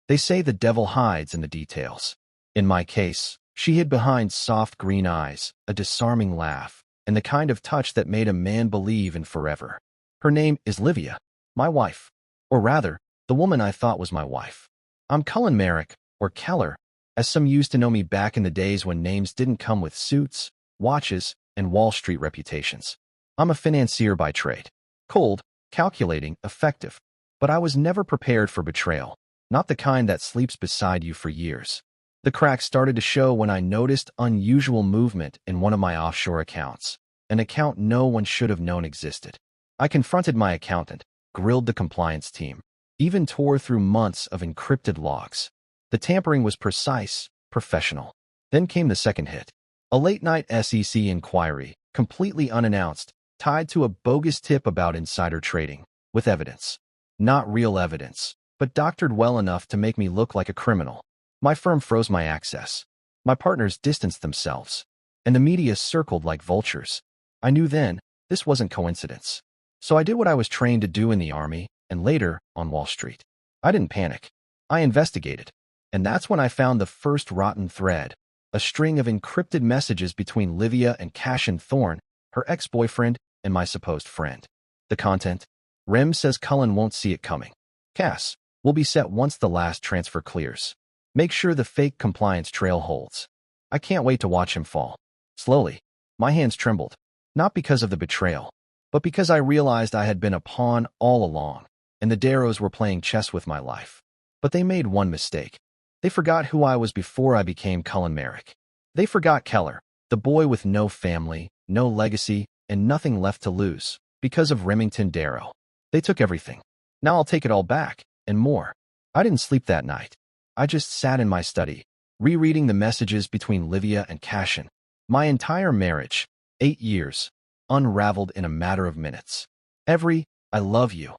They say the devil hides in the details. In my case, she hid behind soft green eyes, a disarming laugh, and the kind of touch that made a man believe in forever. Her name is Livia, my wife. Or rather, the woman I thought was my wife. I'm Cullen Merrick, or Keller, as some used to know me back in the days when names didn't come with suits, watches, and Wall Street reputations. I'm a financier by trade. Cold, calculating, effective. But I was never prepared for betrayal, not the kind that sleeps beside you for years. The cracks started to show when I noticed unusual movement in one of my offshore accounts, an account no one should have known existed. I confronted my accountant, grilled the compliance team, even tore through months of encrypted logs. The tampering was precise, professional. Then came the second hit. A late-night SEC inquiry, completely unannounced, tied to a bogus tip about insider trading, with evidence. Not real evidence, but doctored well enough to make me look like a criminal. My firm froze my access. My partners distanced themselves, and the media circled like vultures. I knew then, this wasn't coincidence. So I did what I was trained to do in the Army, and later, on Wall Street. I didn't panic. I investigated. And that's when I found the first rotten thread, a string of encrypted messages between Livia and Cashin Thorne, her ex-boyfriend, and my supposed friend. The content? Rem says Cullen won't see it coming. Cass will be set once the last transfer clears. Make sure the fake compliance trail holds. I can't wait to watch him fall. Slowly, my hands trembled, not because of the betrayal, but because I realized I had been a pawn all along, and the Darrows were playing chess with my life. But they made one mistake. They forgot who I was before I became Cullen Merrick. They forgot Keller, the boy with no family, no legacy, and nothing left to lose, because of Remington Darrow. They took everything. Now I'll take it all back, and more. I didn't sleep that night. I just sat in my study, rereading the messages between Livia and Cashin. My entire marriage, 8 years, unraveled in a matter of minutes. Every, "I love you."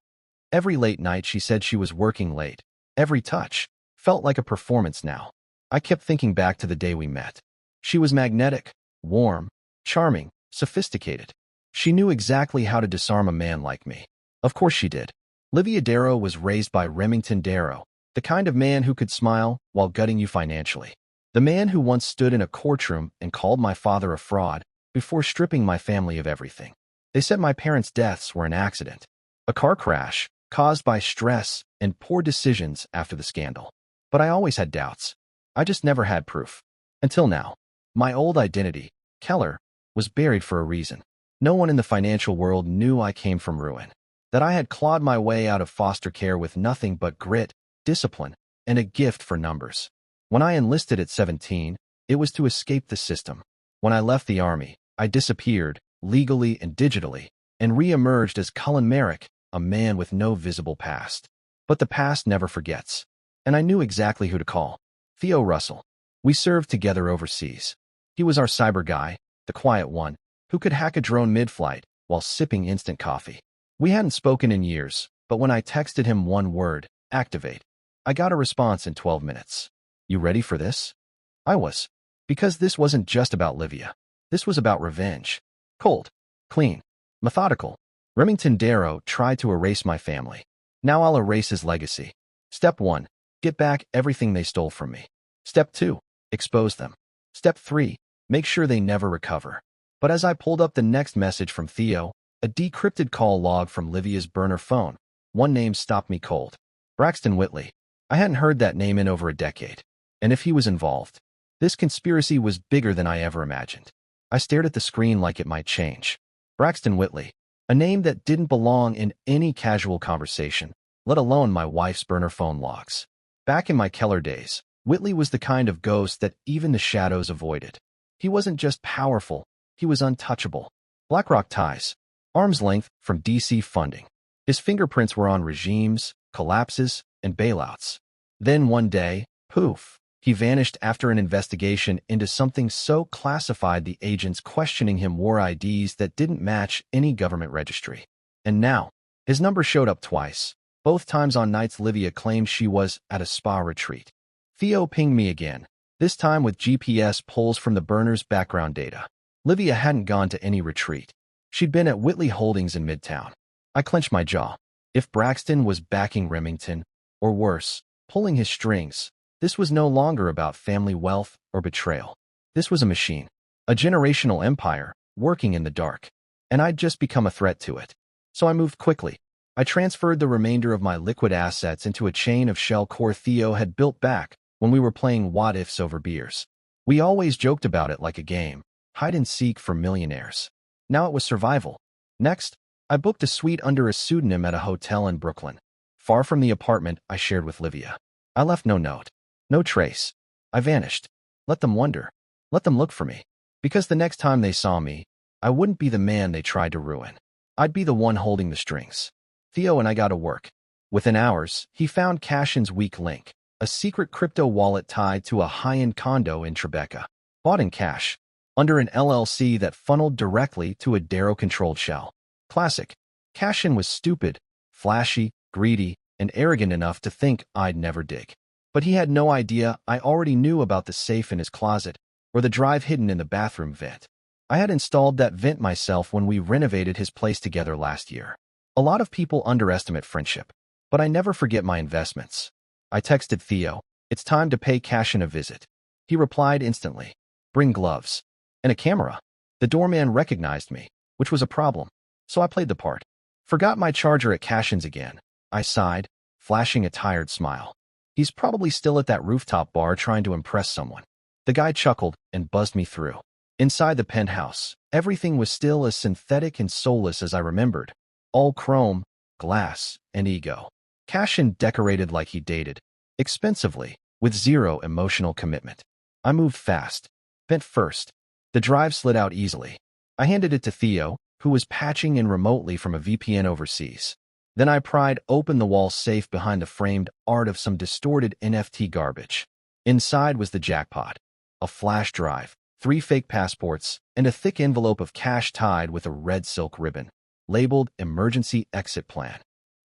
Every late night she said she was working late. Every touch felt like a performance now. I kept thinking back to the day we met. She was magnetic, warm, charming, sophisticated. She knew exactly how to disarm a man like me. Of course she did. Livia Darrow was raised by Remington Darrow, the kind of man who could smile while gutting you financially. The man who once stood in a courtroom and called my father a fraud before stripping my family of everything. They said my parents' deaths were an accident, a car crash caused by stress and poor decisions after the scandal. But I always had doubts. I just never had proof. Until now. My old identity, Keller, was buried for a reason. No one in the financial world knew I came from ruin, that I had clawed my way out of foster care with nothing but grit, discipline, and a gift for numbers. When I enlisted at 17, it was to escape the system. When I left the Army, I disappeared, legally and digitally, and re-emerged as Cullen Merrick, a man with no visible past. But the past never forgets. And I knew exactly who to call. Theo Russell. We served together overseas. He was our cyber guy, the quiet one, who could hack a drone mid-flight while sipping instant coffee. We hadn't spoken in years, but when I texted him one word, activate, I got a response in 12 minutes. You ready for this? I was. Because this wasn't just about Livia. This was about revenge. Cold, clean, methodical. Remington Darrow tried to erase my family. Now I'll erase his legacy. Step 1. Get back everything they stole from me. Step 2. Expose them. Step 3. Make sure they never recover. But as I pulled up the next message from Theo, a decrypted call log from Livia's burner phone, one name stopped me cold. Braxton Whitley. I hadn't heard that name in over a decade. And if he was involved, this conspiracy was bigger than I ever imagined. I stared at the screen like it might change. Braxton Whitley. A name that didn't belong in any casual conversation, let alone my wife's burner phone logs. Back in my Keller days, Whitley was the kind of ghost that even the shadows avoided. He wasn't just powerful, he was untouchable. BlackRock ties, arm's length from DC funding. His fingerprints were on regimes, collapses, and bailouts. Then one day, poof, he vanished after an investigation into something so classified the agents questioning him wore IDs that didn't match any government registry. And now, his number showed up twice, both times on nights Livia claimed she was at a spa retreat. Theo pinged me again, this time with GPS pulls from the burner's background data. Livia hadn't gone to any retreat. She'd been at Whitley Holdings in Midtown. I clenched my jaw. If Braxton was backing Remington, or worse, pulling his strings. This was no longer about family wealth or betrayal. This was a machine, a generational empire, working in the dark. And I'd just become a threat to it. So I moved quickly. I transferred the remainder of my liquid assets into a chain of shell core Theo had built back when we were playing what-ifs over beers. We always joked about it like a game, hide and seek for millionaires. Now it was survival. Next, I booked a suite under a pseudonym at a hotel in Brooklyn, far from the apartment I shared with Livia. I left no note, no trace. I vanished. Let them wonder. Let them look for me. Because the next time they saw me, I wouldn't be the man they tried to ruin. I'd be the one holding the strings. Theo and I got to work. Within hours, he found Cashin's weak link, a secret crypto wallet tied to a high-end condo in Tribeca, bought in cash, under an LLC that funneled directly to a Darrow-controlled shell. Classic. Cashin was stupid, flashy, greedy, and arrogant enough to think I'd never dig. But he had no idea I already knew about the safe in his closet or the drive hidden in the bathroom vent. I had installed that vent myself when we renovated his place together last year. A lot of people underestimate friendship, but I never forget my investments. I texted Theo, "It's time to pay Cashin a visit." He replied instantly, "Bring gloves." And a camera. The doorman recognized me, which was a problem. So I played the part. Forgot my charger at Cashin's again. I sighed, flashing a tired smile. He's probably still at that rooftop bar trying to impress someone. The guy chuckled and buzzed me through. Inside the penthouse, everything was still as synthetic and soulless as I remembered. All chrome, glass, and ego. Cashin decorated like he dated, expensively, with zero emotional commitment. I moved fast. Vent first. The drive slid out easily. I handed it to Theo, who was patching in remotely from a VPN overseas. Then I pried open the wall safe behind the framed art of some distorted NFT garbage. Inside was the jackpot. A flash drive, 3 fake passports, and a thick envelope of cash tied with a red silk ribbon, labeled Emergency Exit Plan.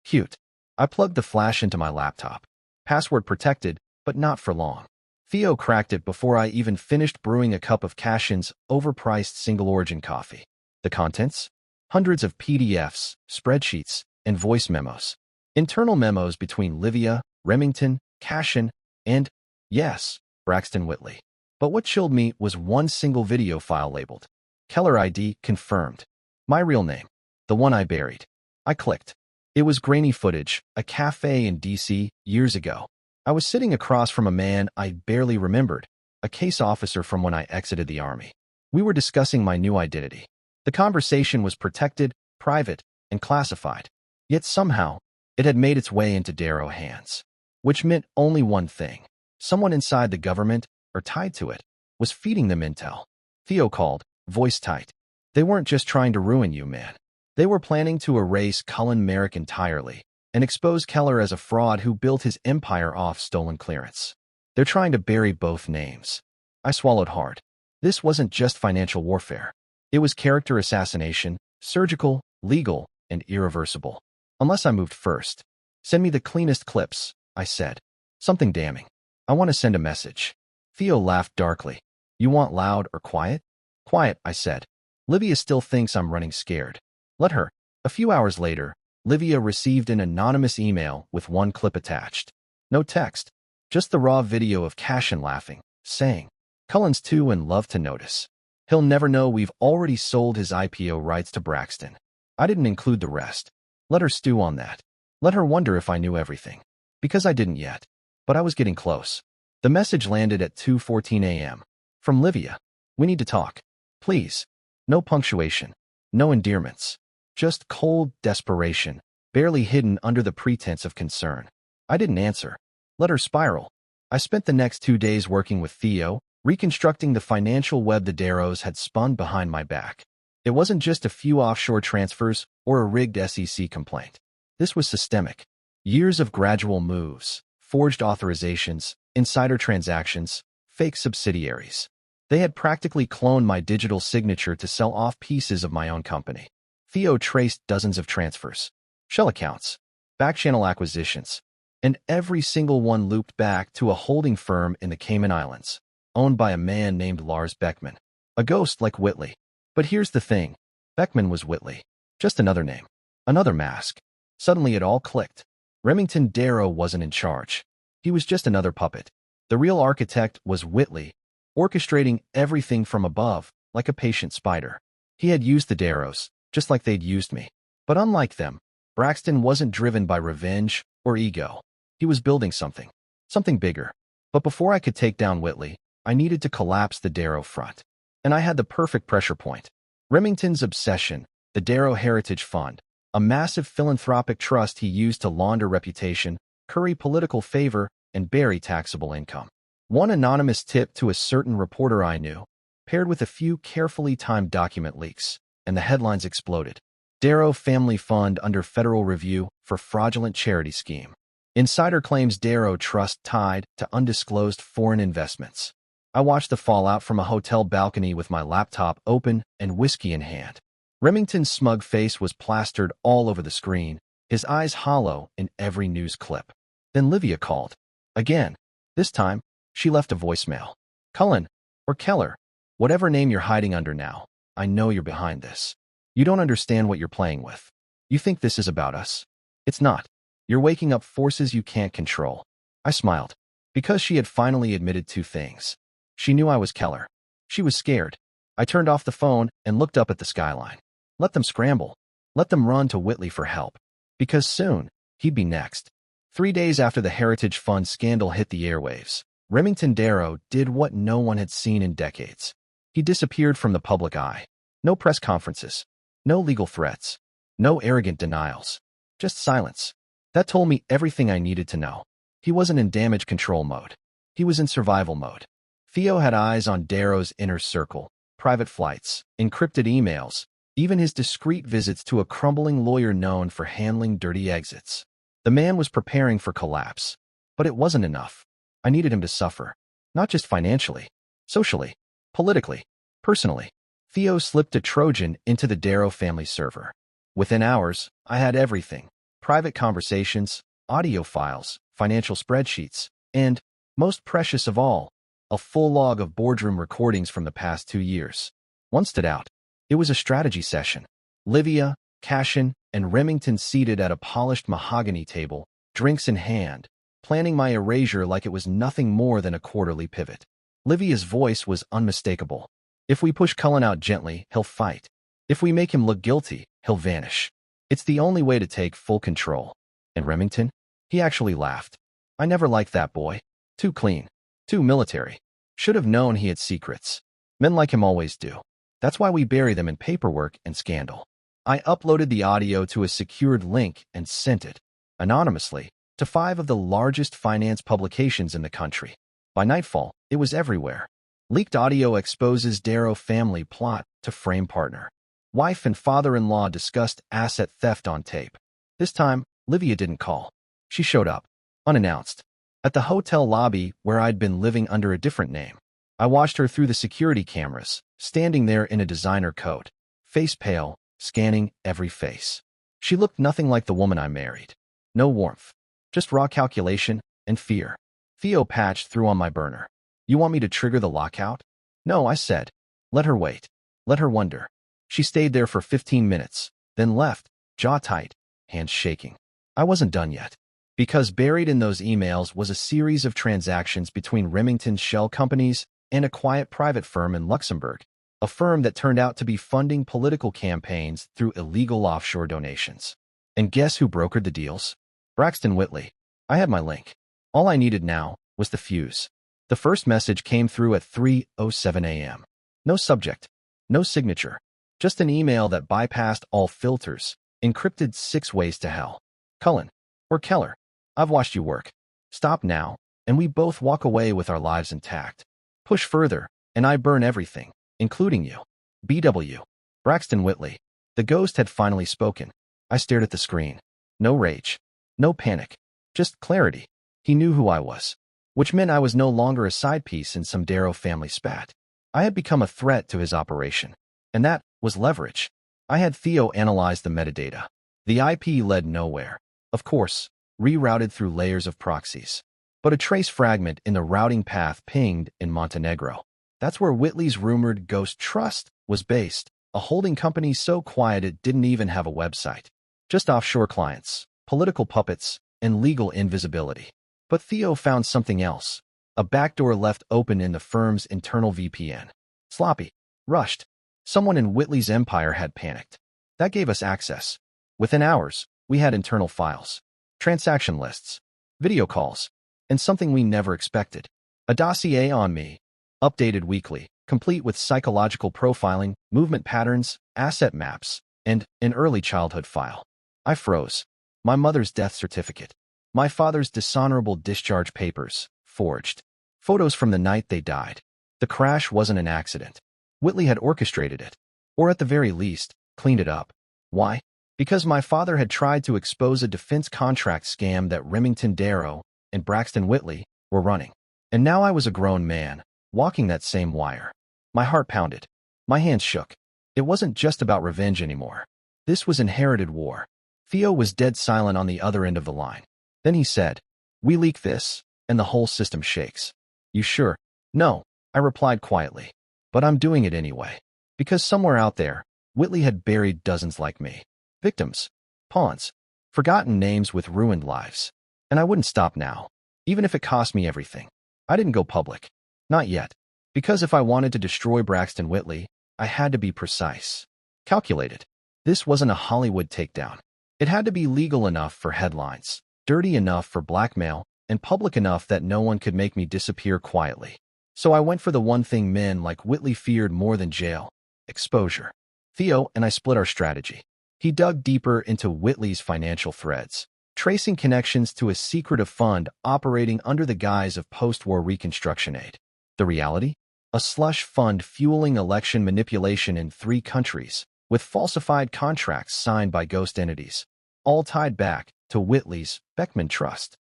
Cute. I plugged the flash into my laptop. Password protected, but not for long. Theo cracked it before I even finished brewing a cup of Cashin's overpriced single-origin coffee. The contents? Hundreds of PDFs, spreadsheets, and voice memos. Internal memos between Livia, Remington, Cashin, and, yes, Braxton Whitley. But what chilled me was one single video file labeled Keller ID confirmed. My real name. The one I buried. I clicked. It was grainy footage, a cafe in DC, years ago. I was sitting across from a man I barely remembered, a case officer from when I exited the army. We were discussing my new identity. The conversation was protected, private, and classified. Yet somehow, it had made its way into Darrow hands. Which meant only one thing. Someone inside the government, or tied to it, was feeding them intel. Theo called, voice tight. They weren't just trying to ruin you, man. They were planning to erase Cullen Merrick entirely and expose Keller as a fraud who built his empire off stolen clearance. They're trying to bury both names. I swallowed hard. This wasn't just financial warfare. It was character assassination, surgical, legal, and irreversible. Unless I moved first. Send me the cleanest clips, I said. Something damning. I want to send a message. Theo laughed darkly. You want loud or quiet? Quiet, I said. Livia still thinks I'm running scared. Let her. A few hours later, Livia received an anonymous email with one clip attached. No text. Just the raw video of Cashin laughing, saying, Cullen's too in love to notice. He'll never know we've already sold his IPO rights to Braxton. I didn't include the rest. Let her stew on that. Let her wonder if I knew everything. Because I didn't yet. But I was getting close. The message landed at 2:14 a.m. From Livia. We need to talk. Please. No punctuation. No endearments. Just cold desperation, barely hidden under the pretense of concern. I didn't answer. Let her spiral. I spent the next 2 days working with Theo, reconstructing the financial web the Darrows had spun behind my back. It wasn't just a few offshore transfers or a rigged SEC complaint. This was systemic. Years of gradual moves, forged authorizations, insider transactions, fake subsidiaries. They had practically cloned my digital signature to sell off pieces of my own company. Theo traced dozens of transfers, shell accounts, back-channel acquisitions, and every single one looped back to a holding firm in the Cayman Islands, owned by a man named Lars Beckman, a ghost like Whitley. But here's the thing. Beckman was Whitley. Just another name. Another mask. Suddenly it all clicked. Remington Darrow wasn't in charge. He was just another puppet. The real architect was Whitley, orchestrating everything from above, like a patient spider. He had used the Darrows, just like they'd used me. But unlike them, Braxton wasn't driven by revenge or ego. He was building something bigger. But before I could take down Whitley, I needed to collapse the Darrow front. And I had the perfect pressure point. Remington's obsession, the Darrow Heritage Fund, a massive philanthropic trust he used to launder reputation, curry political favor, and bury taxable income. One anonymous tip to a certain reporter I knew, paired with a few carefully timed document leaks, and the headlines exploded. Darrow Family Fund under federal review for fraudulent charity scheme. Insider claims Darrow trust tied to undisclosed foreign investments. I watched the fallout from a hotel balcony with my laptop open and whiskey in hand. Remington's smug face was plastered all over the screen, his eyes hollow in every news clip. Then Livia called. Again. This time, she left a voicemail. Cullen, or Keller, whatever name you're hiding under now, I know you're behind this. You don't understand what you're playing with. You think this is about us. It's not. You're waking up forces you can't control. I smiled. Because she had finally admitted two things. She knew I was Keller. She was scared. I turned off the phone and looked up at the skyline. Let them scramble. Let them run to Whitley for help. Because soon, he'd be next. 3 days after the Heritage Fund scandal hit the airwaves, Remington Darrow did what no one had seen in decades. He disappeared from the public eye. No press conferences. No legal threats. No arrogant denials. Just silence. That told me everything I needed to know. He wasn't in damage control mode. He was in survival mode. Theo had eyes on Darrow's inner circle, private flights, encrypted emails, even his discreet visits to a crumbling lawyer known for handling dirty exits. The man was preparing for collapse. But it wasn't enough. I needed him to suffer. Not just financially. Socially. Politically. Personally. Theo slipped a Trojan into the Darrow family server. Within hours, I had everything. Private conversations, audio files, financial spreadsheets, and, most precious of all, a full log of boardroom recordings from the past 2 years. One stood out. It was a strategy session. Livia, Cashin, and Remington seated at a polished mahogany table, drinks in hand, planning my erasure like it was nothing more than a quarterly pivot. Livia's voice was unmistakable. If we push Cullen out gently, he'll fight. If we make him look guilty, he'll vanish. It's the only way to take full control. And Remington? He actually laughed. I never liked that boy. Too clean. Too military. Should have known he had secrets. Men like him always do. That's why we bury them in paperwork and scandal. I uploaded the audio to a secured link and sent it, anonymously, to 5 of the largest finance publications in the country. By nightfall, it was everywhere. Leaked audio exposes Darrow family plot to frame partner. Wife and father-in-law discussed asset theft on tape. This time, Livia didn't call. She showed up, unannounced, at the hotel lobby where I'd been living under a different name. I watched her through the security cameras, standing there in a designer coat, face pale, scanning every face. She looked nothing like the woman I married. No warmth, just raw calculation and fear. Theo patched through on my burner. You want me to trigger the lockout? No, I said. Let her wait. Let her wonder. She stayed there for 15 minutes, then left, jaw tight, hands shaking. I wasn't done yet. Because buried in those emails was a series of transactions between Remington's shell companies and a quiet private firm in Luxembourg, a firm that turned out to be funding political campaigns through illegal offshore donations. And guess who brokered the deals? Braxton Whitley. I had my link. All I needed now was the fuse. The first message came through at 3:07 a.m. No subject, no signature, just an email that bypassed all filters, encrypted 6 ways to hell. Cullen, or Keller, I've watched you work. Stop now, and we both walk away with our lives intact. Push further, and I burn everything, including you. BW. Braxton Whitley. The ghost had finally spoken. I stared at the screen. No rage. No panic. Just clarity. He knew who I was. Which meant I was no longer a side piece in some Darrow family spat. I had become a threat to his operation. And that was leverage. I had Theo analyze the metadata. The IP led nowhere. Of course, rerouted through layers of proxies. But a trace fragment in the routing path pinged in Montenegro. That's where Whitley's rumored ghost trust was based, a holding company so quiet it didn't even have a website. Just offshore clients, political puppets, and legal invisibility. But Theo found something else. A backdoor left open in the firm's internal VPN. Sloppy. Rushed. Someone in Whitley's empire had panicked. That gave us access. Within hours, we had internal files, transaction lists, video calls, and something we never expected. A dossier on me, updated weekly, complete with psychological profiling, movement patterns, asset maps, and an early childhood file. I froze. My mother's death certificate. My father's dishonorable discharge papers, forged. Photos from the night they died. The crash wasn't an accident. Whitley had orchestrated it. Or at the very least, cleaned it up. Why? Because my father had tried to expose a defense contract scam that Remington Darrow and Braxton Whitley were running. And now I was a grown man, walking that same wire. My heart pounded. My hands shook. It wasn't just about revenge anymore. This was inherited war. Theo was dead silent on the other end of the line. Then he said, "We leak this, and the whole system shakes." "You sure?" "No," I replied quietly. "But I'm doing it anyway." Because somewhere out there, Whitley had buried dozens like me. Victims. Pawns. Forgotten names with ruined lives. And I wouldn't stop now, even if it cost me everything. I didn't go public. Not yet. Because if I wanted to destroy Braxton Whitley, I had to be precise. Calculated. This wasn't a Hollywood takedown. It had to be legal enough for headlines, dirty enough for blackmail, and public enough that no one could make me disappear quietly. So I went for the one thing men like Whitley feared more than jail: exposure. Theo and I split our strategy. He dug deeper into Whitley's financial threads, tracing connections to a secretive fund operating under the guise of post-war reconstruction aid. The reality? A slush fund fueling election manipulation in 3 countries, with falsified contracts signed by ghost entities, all tied back to Whitley's Beckman Trust.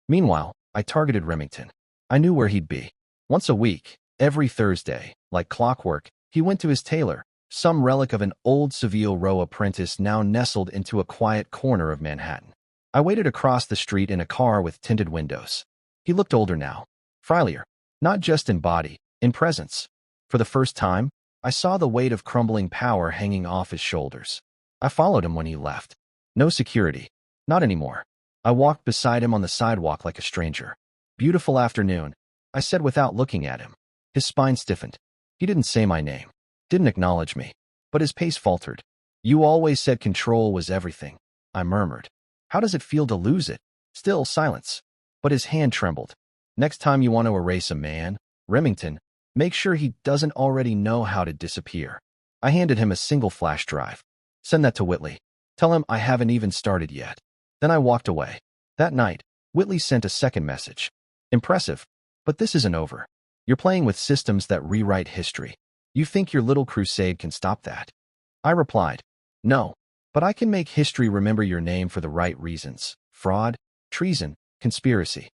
Meanwhile, I targeted Remington. I knew where he'd be. Once a week, every Thursday, like clockwork, he went to his tailor, some relic of an old Savile Row apprentice now nestled into a quiet corner of Manhattan. I waited across the street in a car with tinted windows. He looked older now, frilier, not just in body, in presence. For the first time, I saw the weight of crumbling power hanging off his shoulders. I followed him when he left. No security. Not anymore. I walked beside him on the sidewalk like a stranger. "Beautiful afternoon," I said without looking at him. His spine stiffened. He didn't say my name, didn't acknowledge me, but his pace faltered. "You always said control was everything," I murmured. "How does it feel to lose it?" Still silence. But his hand trembled. "Next time you want to erase a man, Remington, make sure he doesn't already know how to disappear." I handed him a single flash drive. "Send that to Whitley. Tell him I haven't even started yet." Then I walked away. That night, Whitley sent a second message. "Impressive, but this isn't over. You're playing with systems that rewrite history. You think your little crusade can stop that?" I replied, "No, but I can make history remember your name for the right reasons: fraud, treason, conspiracy."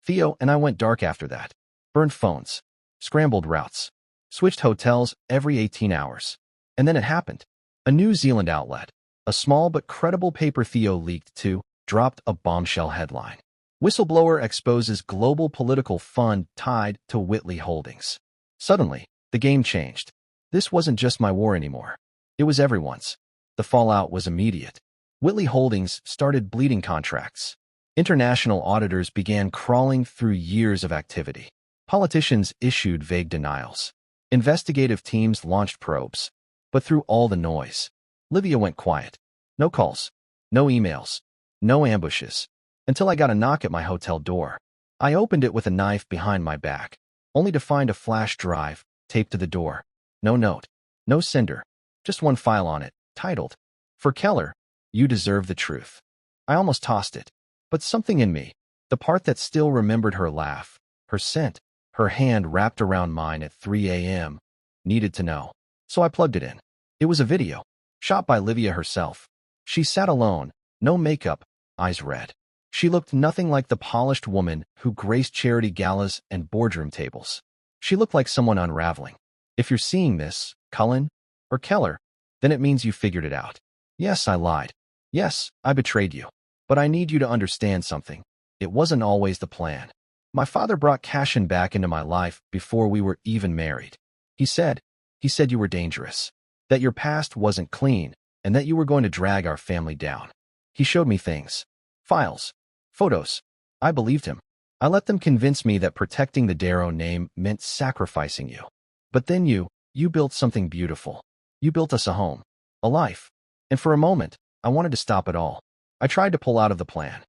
Theo and I went dark after that. Burned phones, scrambled routes, switched hotels every 18 hours. And then it happened. A New Zealand outlet, a small but credible paper Theo leaked to, dropped a bombshell headline. "Whistleblower exposes global political fund tied to Whitley Holdings." Suddenly, the game changed. This wasn't just my war anymore. It was everyone's. The fallout was immediate. Whitley Holdings started bleeding contracts. International auditors began crawling through years of activity. Politicians issued vague denials. Investigative teams launched probes. But through all the noise, Livia went quiet. No calls, no emails, no ambushes, until I got a knock at my hotel door. I opened it with a knife behind my back, only to find a flash drive taped to the door. No note, no sender, just one file on it, titled, "For Keller, you deserve the truth." I almost tossed it, but something in me, the part that still remembered her laugh, her scent, her hand wrapped around mine at 3 a.m., needed to know. So I plugged it in. It was a video, shot by Livia herself. She sat alone, no makeup, eyes red. She looked nothing like the polished woman who graced charity galas and boardroom tables. She looked like someone unraveling. "If you're seeing this, Cullen, or Keller, then it means you figured it out." Yes, I lied. Yes, I betrayed you. But I need you to understand something. It wasn't always the plan. My father brought Cashin back into my life before we were even married. He said you were dangerous, that your past wasn't clean, and that you were going to drag our family down. He showed me things. Files. Photos. I believed him. I let them convince me that protecting the Darrow name meant sacrificing you. But then you built something beautiful. You built us a home, a life. And for a moment, I wanted to stop it all. I tried to pull out of the plan.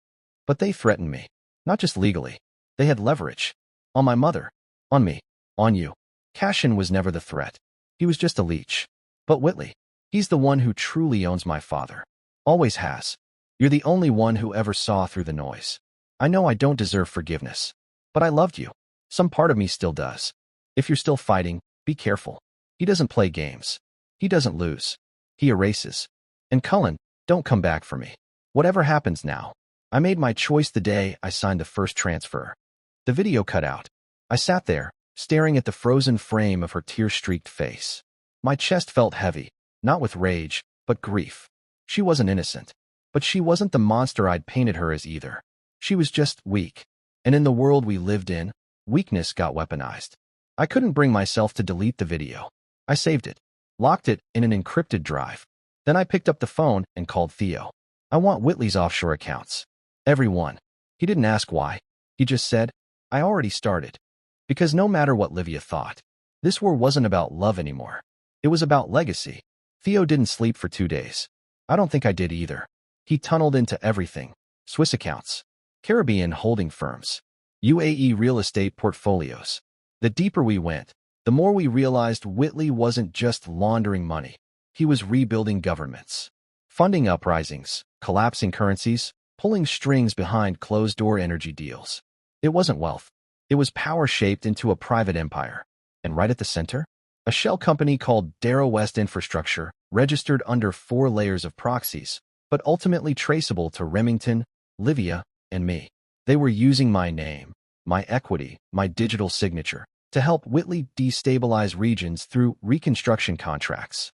But they threatened me. Not just legally. They had leverage. On my mother. On me. On you. Cashin was never the threat. He was just a leech. But Whitley, he's the one who truly owns my father. Always has. You're the only one who ever saw through the noise. I know I don't deserve forgiveness. But I loved you. Some part of me still does. If you're still fighting, be careful. He doesn't play games. He doesn't lose. He erases. And Cullen, don't come back for me. Whatever happens now. I made my choice the day I signed the first transfer. The video cut out. I sat there, staring at the frozen frame of her tear-streaked face. My chest felt heavy, not with rage, but grief. She wasn't innocent. But she wasn't the monster I'd painted her as either. She was just weak. And in the world we lived in, weakness got weaponized. I couldn't bring myself to delete the video. I saved it, locked it in an encrypted drive. Then I picked up the phone and called Theo. I want Whitley's offshore accounts. Every one. He didn't ask why. He just said, I already started. Because no matter what Livia thought, this war wasn't about love anymore. It was about legacy. Theo didn't sleep for 2 days. I don't think I did either. He tunneled into everything. Swiss accounts, Caribbean holding firms, UAE real estate portfolios. The deeper we went, the more we realized Whitley wasn't just laundering money. He was rebuilding governments, funding uprisings, collapsing currencies, pulling strings behind closed-door energy deals. It wasn't wealth. It was power shaped into a private empire. And right at the center, a shell company called Darrow West Infrastructure, registered under 4 layers of proxies, but ultimately traceable to Remington, Livia, and me. They were using my name, my equity, my digital signature, to help Whitley destabilize regions through reconstruction contracts.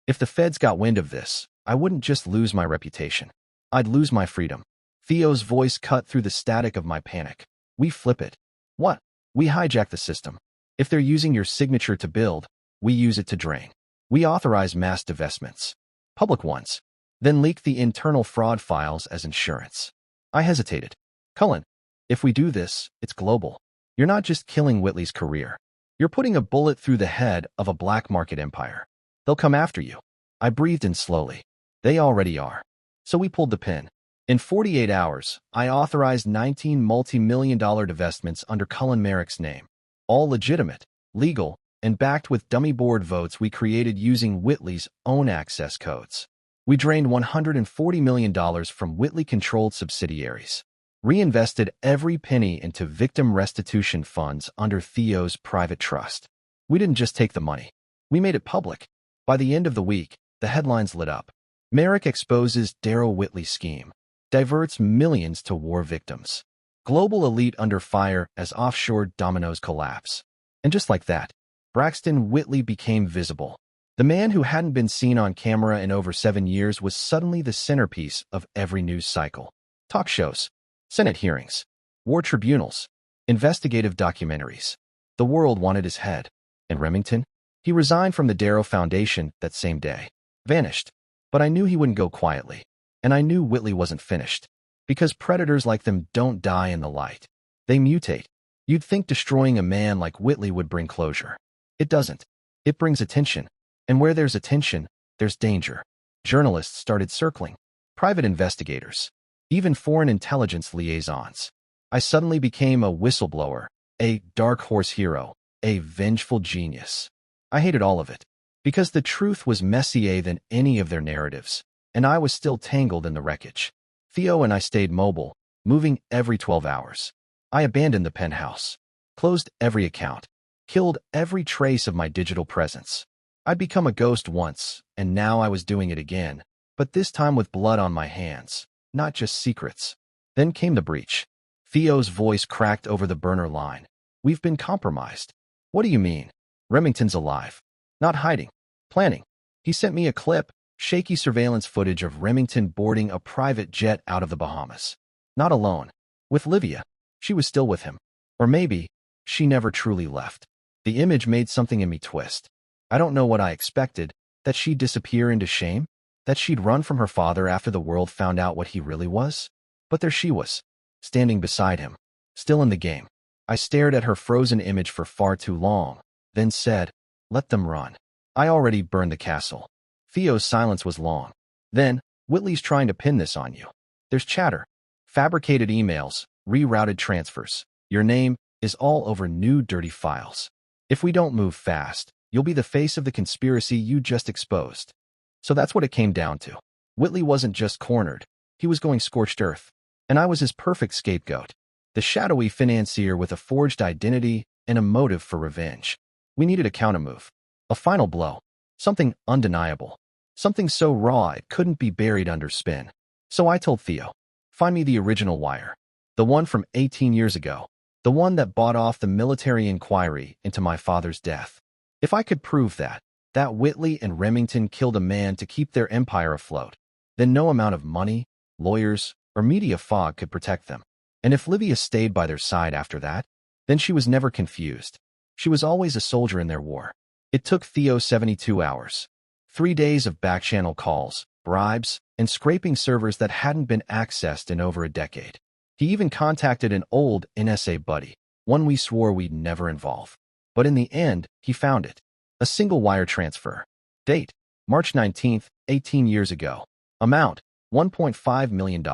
If the feds got wind of this, I wouldn't just lose my reputation. I'd lose my freedom. Theo's voice cut through the static of my panic. We flip it. What? We hijack the system. If they're using your signature to build, we use it to drain. We authorize mass divestments. Public ones. Then leak the internal fraud files as insurance. I hesitated. Cullen, if we do this, it's global. You're not just killing Whitley's career. You're putting a bullet through the head of a black market empire. They'll come after you. I breathed in slowly. They already are. So we pulled the pin. In 48 hours, I authorized 19 multi-million-dollar divestments under Cullen Merrick's name. All legitimate, legal, and backed with dummy board votes we created using Whitley's own access codes. We drained $140 million from Whitley-controlled subsidiaries, reinvested every penny into victim restitution funds under Theo's private trust. We didn't just take the money. We made it public. By the end of the week, the headlines lit up. Merrick exposes Darrow Whitley's scheme, diverts millions to war victims. Global elite under fire as offshore dominoes collapse. And just like that, Braxton Whitley became visible. The man who hadn't been seen on camera in over 7 years was suddenly the centerpiece of every news cycle. Talk shows, Senate hearings, war tribunals, investigative documentaries. The world wanted his head. And Remington? He resigned from the Darrow Foundation that same day. Vanished. But I knew he wouldn't go quietly. And I knew Whitley wasn't finished. Because predators like them don't die in the light. They mutate. You'd think destroying a man like Whitley would bring closure. It doesn't. It brings attention. And where there's attention, there's danger. Journalists started circling. Private investigators. Even foreign intelligence liaisons. I suddenly became a whistleblower, a dark horse hero, a vengeful genius. I hated all of it. Because the truth was messier than any of their narratives. And I was still tangled in the wreckage. Theo and I stayed mobile, moving every 12 hours. I abandoned the penthouse, closed every account, killed every trace of my digital presence. I'd become a ghost once, and now I was doing it again, but this time with blood on my hands, not just secrets. Then came the breach. Theo's voice cracked over the burner line. We've been compromised. What do you mean? Remington's alive. Not hiding. Planning. He sent me a clip, shaky surveillance footage of Remington boarding a private jet out of the Bahamas. Not alone. With Livia. She was still with him. Or maybe, she never truly left. The image made something in me twist. I don't know what I expected, that she'd disappear into shame? That she'd run from her father after the world found out what he really was? But there she was, standing beside him, still in the game. I stared at her frozen image for far too long, then said, "Let them run. I already burned the castle." Theo's silence was long. Then, "Whitley's trying to pin this on you. There's chatter, fabricated emails, rerouted transfers. Your name is all over new dirty files. If we don't move fast, you'll be the face of the conspiracy you just exposed." So that's what it came down to. Whitley wasn't just cornered. He was going scorched earth. And I was his perfect scapegoat. The shadowy financier with a forged identity and a motive for revenge. We needed a countermove. A final blow. Something undeniable. Something so raw it couldn't be buried under spin. So I told Theo, "Find me the original wire. The one from 18 years ago. The one that bought off the military inquiry into my father's death. If I could prove that Whitley and Remington killed a man to keep their empire afloat, then no amount of money, lawyers, or media fog could protect them. And if Livia stayed by their side after that, then she was never confused. She was always a soldier in their war." It took Theo 72 hours. 3 days of back-channel calls, bribes, and scraping servers that hadn't been accessed in over a decade. He even contacted an old NSA buddy, one we swore we'd never involve. But in the end, he found it. A single wire transfer. Date, March 19th, 18 years ago. Amount, $1.5 million.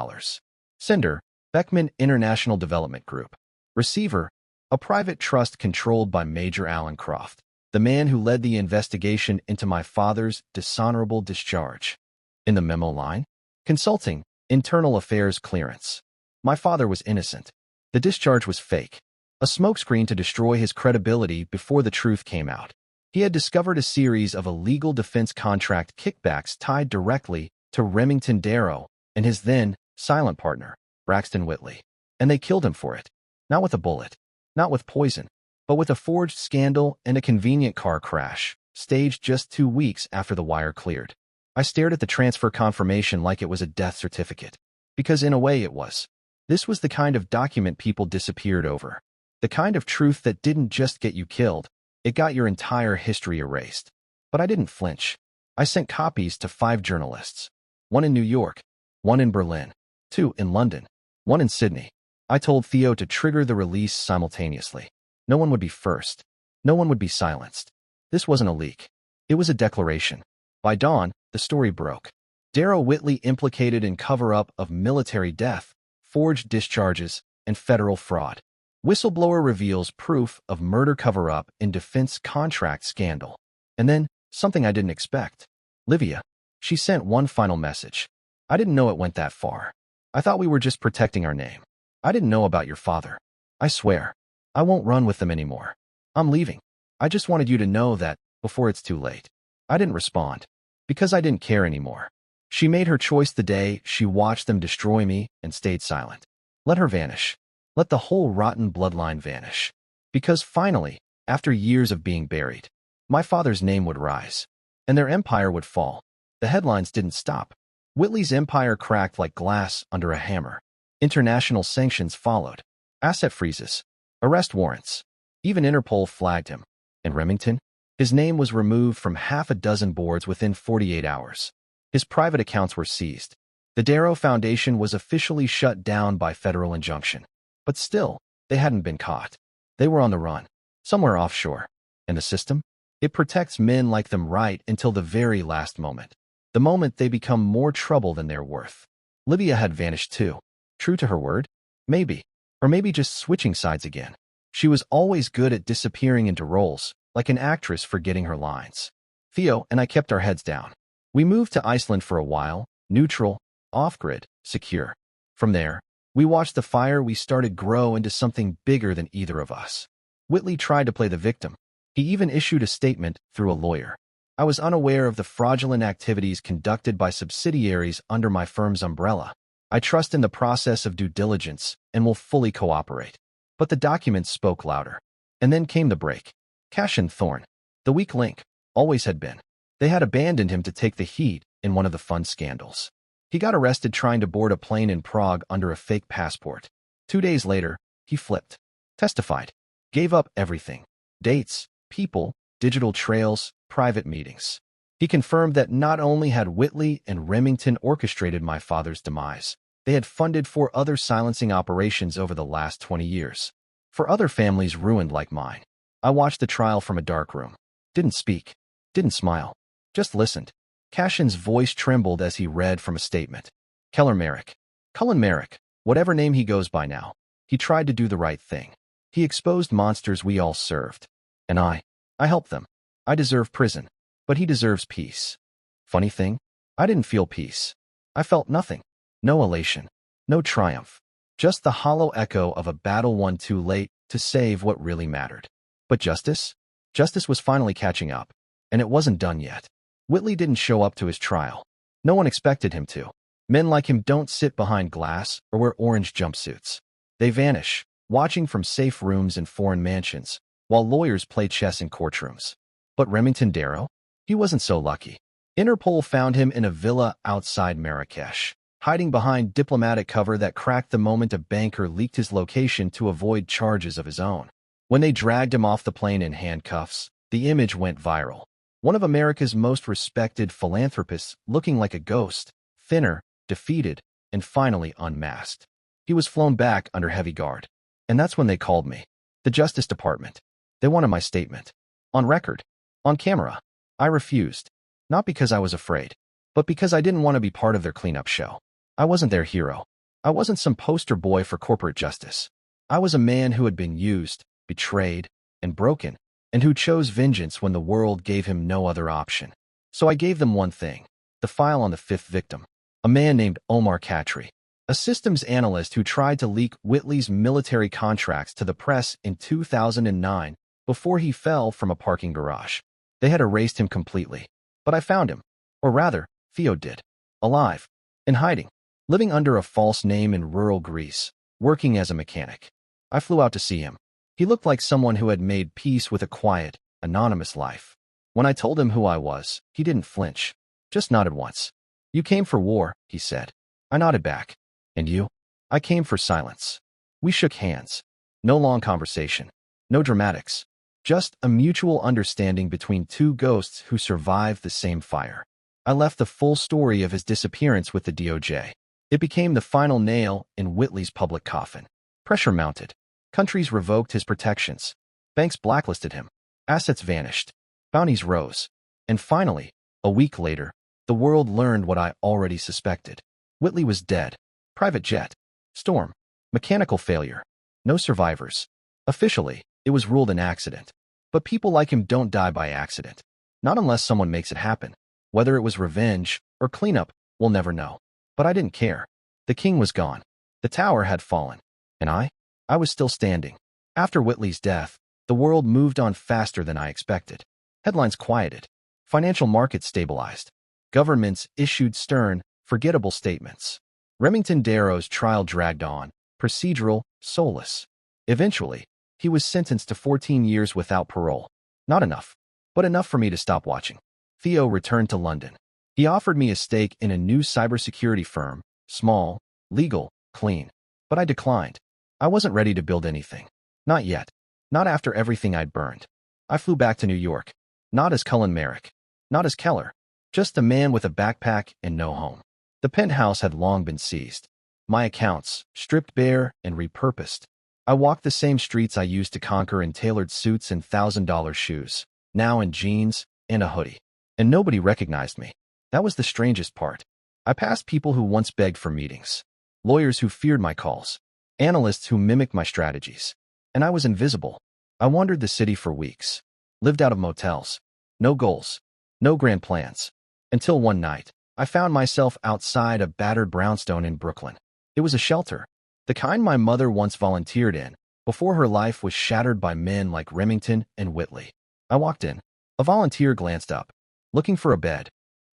Sender, Beckman International Development Group. Receiver, a private trust controlled by Major Alan Croft, the man who led the investigation into my father's dishonorable discharge. In the memo line, consulting, internal affairs clearance. My father was innocent. The discharge was fake. A smokescreen to destroy his credibility before the truth came out. He had discovered a series of illegal defense contract kickbacks tied directly to Remington Darrow and his then silent partner, Braxton Whitley. And they killed him for it. Not with a bullet, not with poison, but with a forged scandal and a convenient car crash, staged just 2 weeks after the wire cleared. I stared at the transfer confirmation like it was a death certificate. Because in a way it was. This was the kind of document people disappeared over. The kind of truth that didn't just get you killed, it got your entire history erased. But I didn't flinch. I sent copies to 5 journalists. 1 in New York, 1 in Berlin, 2 in London, 1 in Sydney. I told Theo to trigger the release simultaneously. No one would be first. No one would be silenced. This wasn't a leak. It was a declaration. By dawn, the story broke. Darrow Whitley implicated in cover-up of military death, forged discharges, and federal fraud. Whistleblower reveals proof of murder cover-up in defense contract scandal. And then, something I didn't expect. Livia. She sent one final message. "I didn't know it went that far. I thought we were just protecting our name. I didn't know about your father. I swear, I won't run with them anymore. I'm leaving. I just wanted you to know that before it's too late." I didn't respond. Because I didn't care anymore. She made her choice the day she watched them destroy me and stayed silent. Let her vanish. Let the whole rotten bloodline vanish. Because finally, after years of being buried, my father's name would rise. And their empire would fall. The headlines didn't stop. Whitley's empire cracked like glass under a hammer. International sanctions followed. Asset freezes. Arrest warrants. Even Interpol flagged him. And Remington? His name was removed from half a dozen boards within 48 hours. His private accounts were seized. The Darrow Foundation was officially shut down by federal injunction. But still, they hadn't been caught. They were on the run, somewhere offshore. And the system? It protects men like them right until the very last moment. The moment they become more trouble than they're worth. Livia had vanished too. True to her word? Maybe. Or maybe just switching sides again. She was always good at disappearing into roles, like an actress forgetting her lines. Theo and I kept our heads down. We moved to Iceland for a while, neutral, off-grid, secure. From there, we watched the fire we started grow into something bigger than either of us. Whitley tried to play the victim. He even issued a statement through a lawyer. I was unaware of the fraudulent activities conducted by subsidiaries under my firm's umbrella. I trust in the process of due diligence and will fully cooperate. But the documents spoke louder. And then came the break. Cash and Thorne, the weak link, always had been. They had abandoned him to take the heat in one of the fund scandals. He got arrested trying to board a plane in Prague under a fake passport. 2 days later, he flipped, testified, gave up everything. Dates, people, digital trails, private meetings. He confirmed that not only had Whitley and Remington orchestrated my father's demise, They had funded 4 other silencing operations over the last 20 years. For other families ruined like mine. I watched the trial from a dark room. Didn't speak. Didn't smile. Just listened. Cashin's voice trembled as he read from a statement. Cullen Merrick. Cullen Merrick, whatever name he goes by now. He tried to do the right thing. He exposed monsters we all served. And I helped them. I deserve prison. But he deserves peace. Funny thing? I didn't feel peace. I felt nothing. No elation. No triumph. Just the hollow echo of a battle won too late to save what really mattered. But justice? Justice was finally catching up. And it wasn't done yet. Whitley didn't show up to his trial. No one expected him to. Men like him don't sit behind glass or wear orange jumpsuits. They vanish, watching from safe rooms in foreign mansions, while lawyers play chess in courtrooms. But Remington Darrow? He wasn't so lucky. Interpol found him in a villa outside Marrakesh, hiding behind diplomatic cover that cracked the moment a banker leaked his location to avoid charges of his own. When they dragged him off the plane in handcuffs, the image went viral. One of America's most respected philanthropists looking like a ghost, thinner, defeated, and finally unmasked. He was flown back under heavy guard. And that's when they called me. The Justice Department. They wanted my statement. On record. On camera. I refused. Not because I was afraid, but because I didn't want to be part of their cleanup show. I wasn't their hero. I wasn't some poster boy for corporate justice. I was a man who had been used, betrayed, and broken, and who chose vengeance when the world gave him no other option. So I gave them one thing. The file on the 5th victim. A man named Omar Khatri. A systems analyst who tried to leak Whitley's military contracts to the press in 2009 before he fell from a parking garage. They had erased him completely. But I found him. Or rather, Theo did. Alive. In hiding. Living under a false name in rural Greece. Working as a mechanic. I flew out to see him. He looked like someone who had made peace with a quiet, anonymous life. When I told him who I was, he didn't flinch. Just nodded once. You came for war, he said. I nodded back. And you? I came for silence. We shook hands. No long conversation. No dramatics. Just a mutual understanding between 2 ghosts who survived the same fire. I left the full story of his disappearance with the DOJ. It became the final nail in Whitley's public coffin. Pressure mounted. Countries revoked his protections. Banks blacklisted him. Assets vanished. Bounties rose. And finally, a week later, the world learned what I already suspected. Whitley was dead. Private jet. Storm. Mechanical failure. No survivors. Officially, it was ruled an accident. But people like him don't die by accident. Not unless someone makes it happen. Whether it was revenge or cleanup, we'll never know. But I didn't care. The king was gone. The tower had fallen. And I was still standing. After Whitley's death, the world moved on faster than I expected. Headlines quieted. Financial markets stabilized. Governments issued stern, forgettable statements. Remington Darrow's trial dragged on, procedural, soulless. Eventually, he was sentenced to 14 years without parole. Not enough, but enough for me to stop watching. Theo returned to London. He offered me a stake in a new cybersecurity firm, small, legal, clean. But I declined. I wasn't ready to build anything. Not yet. Not after everything I'd burned. I flew back to New York. Not as Cullen Merrick. Not as Keller. Just a man with a backpack and no home. The penthouse had long been seized. My accounts, stripped bare and repurposed. I walked the same streets I used to conquer in tailored suits and $1,000 shoes, now in jeans and a hoodie. And nobody recognized me. That was the strangest part. I passed people who once begged for meetings. Lawyers who feared my calls. Analysts who mimicked my strategies. And I was invisible. I wandered the city for weeks. Lived out of motels. No goals. No grand plans. Until one night, I found myself outside a battered brownstone in Brooklyn. It was a shelter. The kind my mother once volunteered in, before her life was shattered by men like Remington and Whitley. I walked in. A volunteer glanced up. Looking for a bed.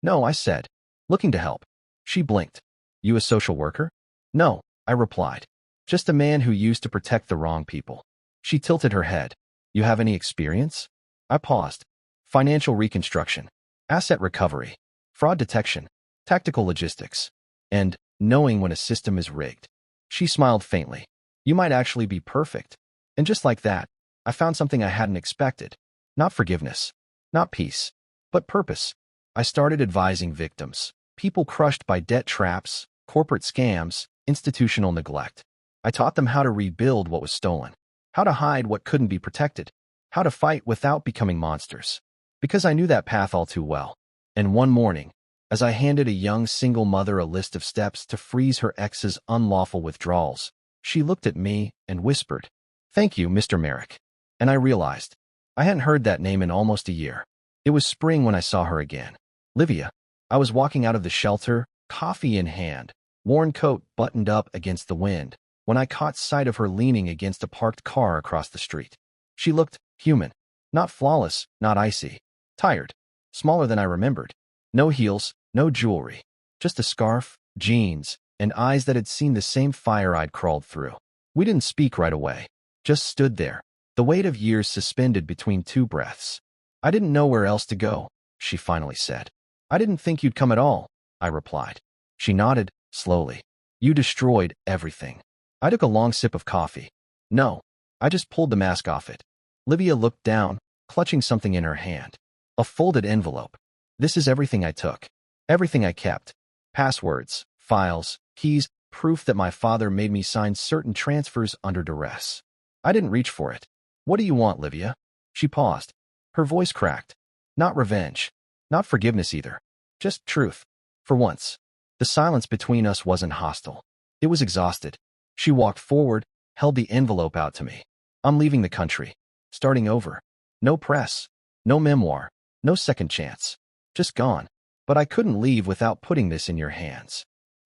No, I said. Looking to help. She blinked. You a social worker? No, I replied. Just a man who used to protect the wrong people. She tilted her head. You have any experience? I paused. Financial reconstruction. Asset recovery. Fraud detection. Tactical logistics. And knowing when a system is rigged. She smiled faintly. You might actually be perfect. And just like that, I found something I hadn't expected. Not forgiveness. Not peace. But purpose. I started advising victims. People crushed by debt traps, corporate scams, institutional neglect. I taught them how to rebuild what was stolen, how to hide what couldn't be protected, how to fight without becoming monsters. Because I knew that path all too well. And one morning, as I handed a young single mother a list of steps to freeze her ex's unlawful withdrawals, she looked at me and whispered, "Thank you, Mr. Merrick." And I realized I hadn't heard that name in almost a year. It was spring when I saw her again. Livia. I was walking out of the shelter, coffee in hand, worn coat buttoned up against the wind, when I caught sight of her leaning against a parked car across the street. She looked human. Not flawless, not icy. Tired. Smaller than I remembered. No heels, no jewelry. Just a scarf, jeans, and eyes that had seen the same fire I'd crawled through. We didn't speak right away. Just stood there, the weight of years suspended between two breaths. "I didn't know where else to go," she finally said. "I didn't think you'd come at all," I replied. She nodded, slowly. "You destroyed everything." I took a long sip of coffee. "No, I just pulled the mask off it." Livia looked down, clutching something in her hand. A folded envelope. "This is everything I took. Everything I kept. Passwords, files, keys, proof that my father made me sign certain transfers under duress. I didn't reach for it. What do you want, Livia?" She paused. Her voice cracked. Not revenge. Not forgiveness either. Just truth. For once. The silence between us wasn't hostile. It was exhausted. She walked forward, held the envelope out to me. "I'm leaving the country. Starting over. No press. No memoir. No second chance. Just gone. But I couldn't leave without putting this in your hands."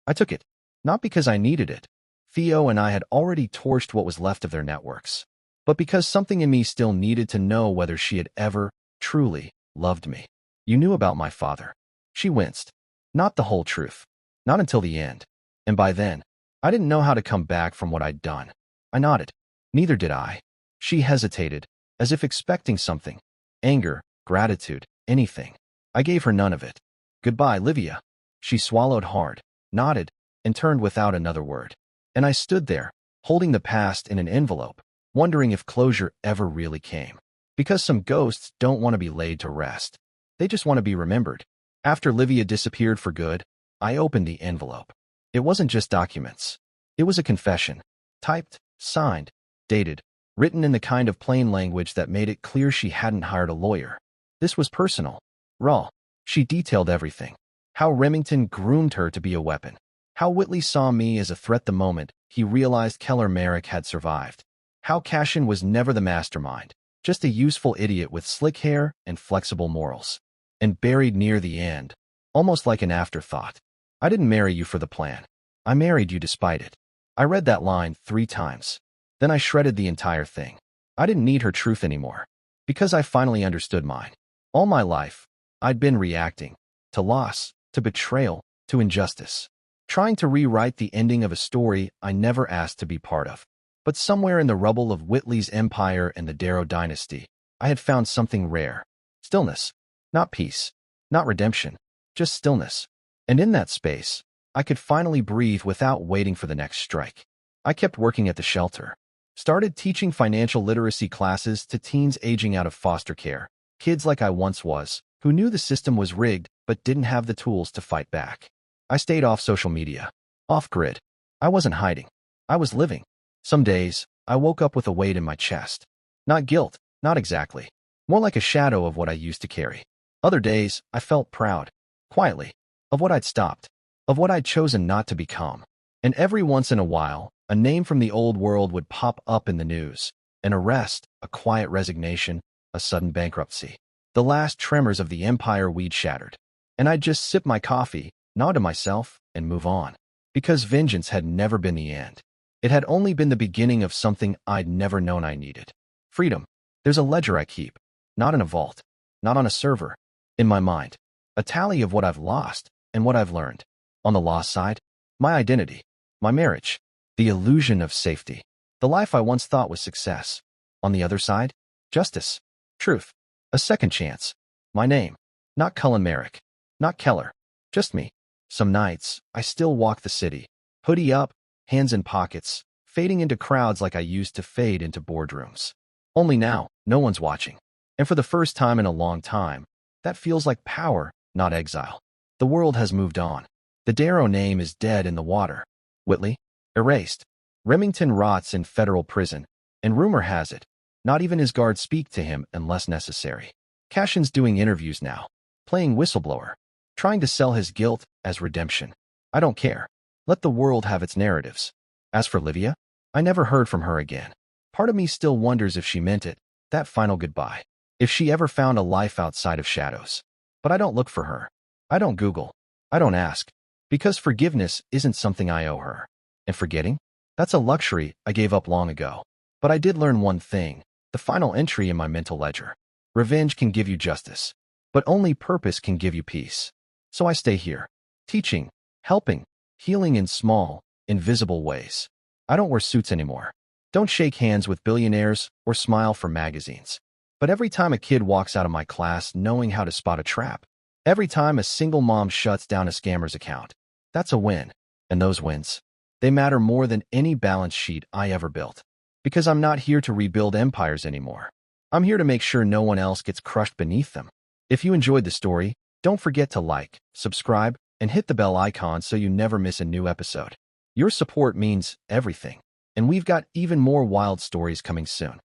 I took it. Not because I needed it. Theo and I had already torched what was left of their networks. But because something in me still needed to know whether she had ever, truly, loved me. "You knew about my father." She winced. "Not the whole truth. Not until the end. And by then, I didn't know how to come back from what I'd done." I nodded. "Neither did I." She hesitated, as if expecting something. Anger, gratitude, anything. I gave her none of it. "Goodbye, Livia." She swallowed hard, nodded, and turned without another word. And I stood there, holding the past in an envelope, wondering if closure ever really came. Because some ghosts don't want to be laid to rest. They just want to be remembered. After Livia disappeared for good, I opened the envelope. It wasn't just documents. It was a confession. Typed, signed, dated, written in the kind of plain language that made it clear she hadn't hired a lawyer. This was personal. Raw. She detailed everything. How Remington groomed her to be a weapon. How Whitley saw me as a threat the moment he realized Cullen Merrick had survived. How Cashin was never the mastermind, just a useful idiot with slick hair and flexible morals. And buried near the end, almost like an afterthought. "I didn't marry you for the plan. I married you despite it." I read that line 3 times. Then I shredded the entire thing. I didn't need her truth anymore. Because I finally understood mine. All my life, I'd been reacting. To loss, to betrayal, to injustice. Trying to rewrite the ending of a story I never asked to be part of. But somewhere in the rubble of Whitley's empire and the Darrow dynasty, I had found something rare. Stillness. Not peace. Not redemption. Just stillness. And in that space, I could finally breathe without waiting for the next strike. I kept working at the shelter. Started teaching financial literacy classes to teens aging out of foster care. Kids like I once was, who knew the system was rigged but didn't have the tools to fight back. I stayed off social media. Off-grid. I wasn't hiding. I was living. Some days, I woke up with a weight in my chest. Not guilt, not exactly. More like a shadow of what I used to carry. Other days, I felt proud. Quietly. Of what I'd stopped. Of what I'd chosen not to become. And every once in a while, a name from the old world would pop up in the news. An arrest, a quiet resignation, a sudden bankruptcy. The last tremors of the empire we'd shattered. And I'd just sip my coffee, nod to myself, and move on. Because vengeance had never been the end. It had only been the beginning of something I'd never known I needed. Freedom. There's a ledger I keep. Not in a vault. Not on a server. In my mind. A tally of what I've lost and what I've learned. On the lost side, my identity. My marriage. The illusion of safety. The life I once thought was success. On the other side, justice. Truth. A second chance. My name. Not Cullen Merrick. Not Keller. Just me. Some nights, I still walk the city. Hoodie up, hands in pockets, fading into crowds like I used to fade into boardrooms. Only now, no one's watching. And for the first time in a long time, that feels like power, not exile. The world has moved on. The Darrow name is dead in the water. Whitley, Erased. Remington rots in federal prison, and rumor has it, not even his guards speak to him unless necessary. Cashin's doing interviews now, playing whistleblower, trying to sell his guilt as redemption. I don't care. Let the world have its narratives. As for Livia, I never heard from her again. Part of me still wonders if she meant it, that final goodbye. If she ever found a life outside of shadows. But I don't look for her. I don't Google. I don't ask. Because forgiveness isn't something I owe her. And forgetting? That's a luxury I gave up long ago. But I did learn one thing, the final entry in my mental ledger. Revenge can give you justice, but only purpose can give you peace. So I stay here, teaching, helping, healing in small, invisible ways. I don't wear suits anymore. Don't shake hands with billionaires or smile for magazines. But every time a kid walks out of my class knowing how to spot a trap, every time a single mom shuts down a scammer's account, that's a win. And those wins, they matter more than any balance sheet I ever built. Because I'm not here to rebuild empires anymore. I'm here to make sure no one else gets crushed beneath them. If you enjoyed the story, don't forget to like, subscribe, and hit the bell icon so you never miss a new episode. Your support means everything, and we've got even more wild stories coming soon.